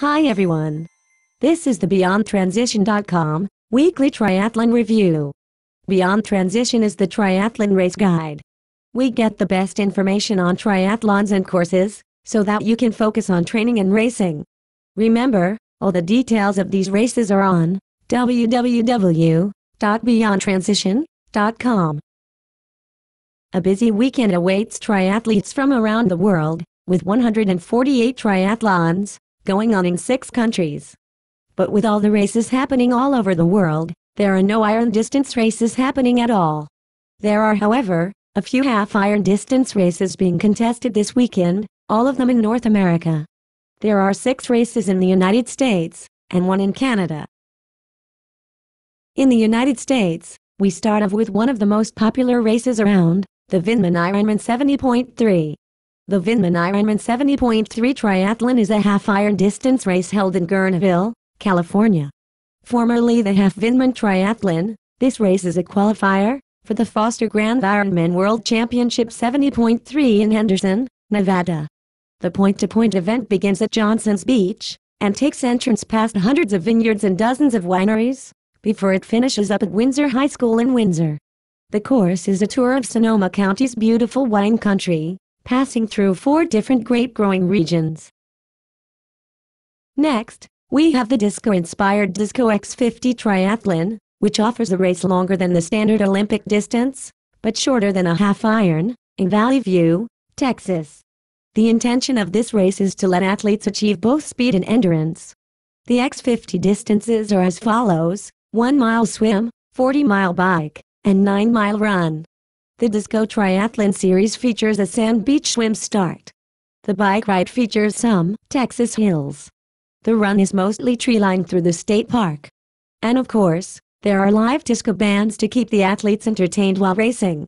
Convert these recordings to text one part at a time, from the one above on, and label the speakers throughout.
Speaker 1: Hi everyone. This is the BeyondTransition.com weekly triathlon review. Beyond Transition is the triathlon race guide. We get the best information on triathlons and courses, so that you can focus on training and racing. Remember, all the details of these races are on www.beyondtransition.com. A busy weekend awaits triathletes from around the world, with 148 triathlons going on in 6 countries. But with all the races happening all over the world, there are no iron distance races happening at all. There are, however, a few half-iron distance races being contested this weekend, all of them in North America. There are 6 races in the United States, and 1 in Canada. In the United States, we start off with one of the most popular races around, the Vinman Ironman 70.3. The Vinman Ironman 70.3 Triathlon is a half-iron distance race held in Guerneville, California. Formerly the Half Vinman Triathlon, this race is a qualifier for the Foster Grand Ironman World Championship 70.3 in Henderson, Nevada. The point-to-point event begins at Johnson's Beach and takes entrance past hundreds of vineyards and dozens of wineries before it finishes up at Windsor High School in Windsor. The course is a tour of Sonoma County's beautiful wine country, passing through 4 different grape-growing regions. Next, we have the disco-inspired Disco X50 Triathlon, which offers a race longer than the standard Olympic distance, but shorter than a half-iron, in Valley View, Texas. The intention of this race is to let athletes achieve both speed and endurance. The X50 distances are as follows: 1-mile swim, 40-mile bike, and 9-mile run. The Disco Triathlon series features a sand beach swim start. The bike ride features some Texas hills. The run is mostly tree-lined through the state park. And of course, there are live disco bands to keep the athletes entertained while racing.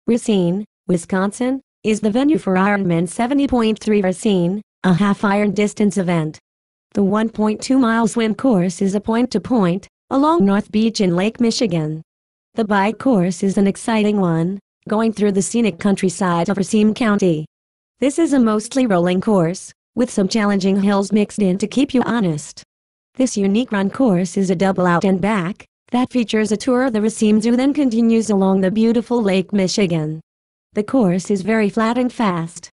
Speaker 1: Racine, Wisconsin, is the venue for Ironman 70.3 Racine, a half-iron distance event. The 1.2-mile swim course is a point-to-point along North Beach in Lake Michigan. The bike course is an exciting one, going through the scenic countryside of Racine County. This is a mostly rolling course, with some challenging hills mixed in to keep you honest. This unique run course is a double out and back that features a tour of the Racine Zoo, then continues along the beautiful Lake Michigan. The course is very flat and fast.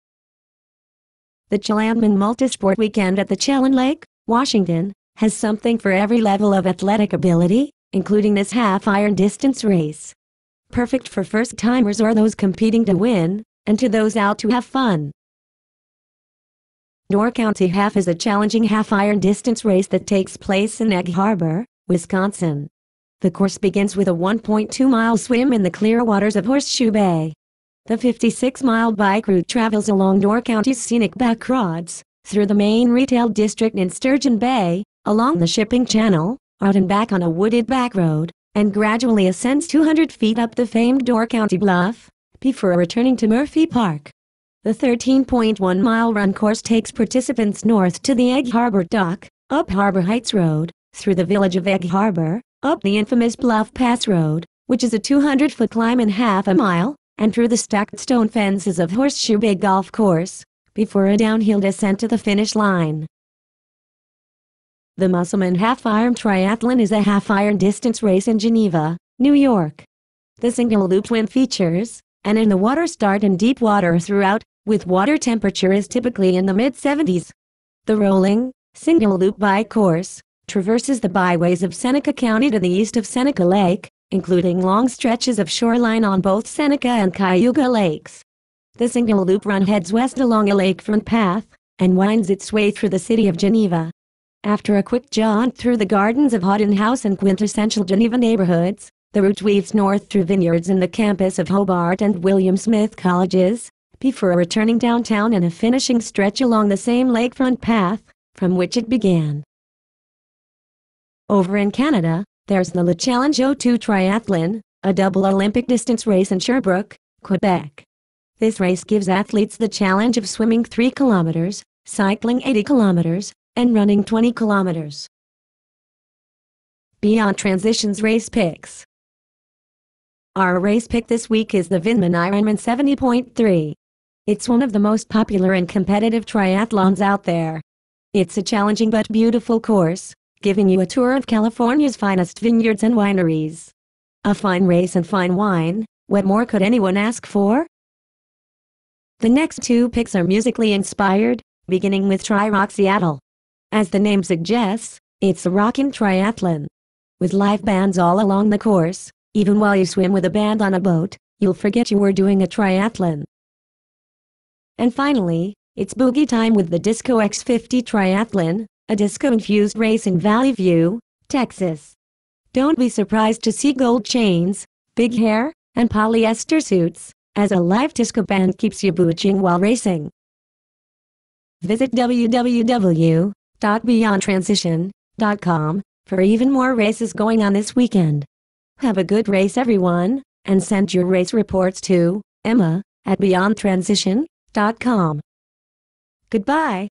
Speaker 1: The Chelandman Multisport Weekend at the Chelan Lake, Washington, has something for every level of athletic ability, including this half-iron distance race. Perfect for first-timers or those competing to win, and to those out to have fun. Door County Half is a challenging half-iron distance race that takes place in Egg Harbor, Wisconsin. The course begins with a 1.2-mile swim in the clear waters of Horseshoe Bay. The 56-mile bike route travels along Door County's scenic back roads, through the main retail district in Sturgeon Bay, along the shipping channel, out and back on a wooded back road, and gradually ascends 200 feet up the famed Door County Bluff, before returning to Murphy Park. The 13.1-mile run course takes participants north to the Egg Harbor Dock, up Harbor Heights Road, through the village of Egg Harbor, up the infamous Bluff Pass Road, which is a 200-foot climb in half a mile, and through the stacked stone fences of Horseshoe Bay Golf Course, before a downhill descent to the finish line. The Musselman Half-Iron Triathlon is a half-iron distance race in Geneva, New York. The single loop swim features an in-the-water start and deep water throughout, with water temperature is typically in the mid-70s. The rolling, single-loop bike course traverses the byways of Seneca County to the east of Seneca Lake, including long stretches of shoreline on both Seneca and Cayuga Lakes. The single-loop run heads west along a lakefront path and winds its way through the city of Geneva. After a quick jaunt through the gardens of Houghton House and quintessential Geneva neighborhoods, the route weaves north through vineyards and the campus of Hobart and William Smith Colleges, before returning downtown and a finishing stretch along the same lakefront path from which it began. Over in Canada, there's the Le Challenge O2 Triathlon, a double Olympic distance race in Sherbrooke, Quebec. This race gives athletes the challenge of swimming 3 kilometers, cycling 80 kilometers, and running 20 kilometers. Beyond Transition's race picks. Our race pick this week is the Vinman Ironman 70.3. It's one of the most popular and competitive triathlons out there. It's a challenging but beautiful course, giving you a tour of California's finest vineyards and wineries. A fine race and fine wine, what more could anyone ask for? The next two picks are musically inspired, beginning with Tri-Rock Seattle. As the name suggests, it's a rockin' triathlon. With live bands all along the course, even while you swim with a band on a boat, you'll forget you were doing a triathlon. And finally, it's boogie time with the Disco X50 Triathlon, a disco-infused race in Valley View, Texas. Don't be surprised to see gold chains, big hair, and polyester suits, as a live disco band keeps you boogieing while racing. Visit www.BeyondTransition.com for even more races going on this weekend. Have a good race, everyone, and send your race reports to Emma@BeyondTransition.com. Goodbye.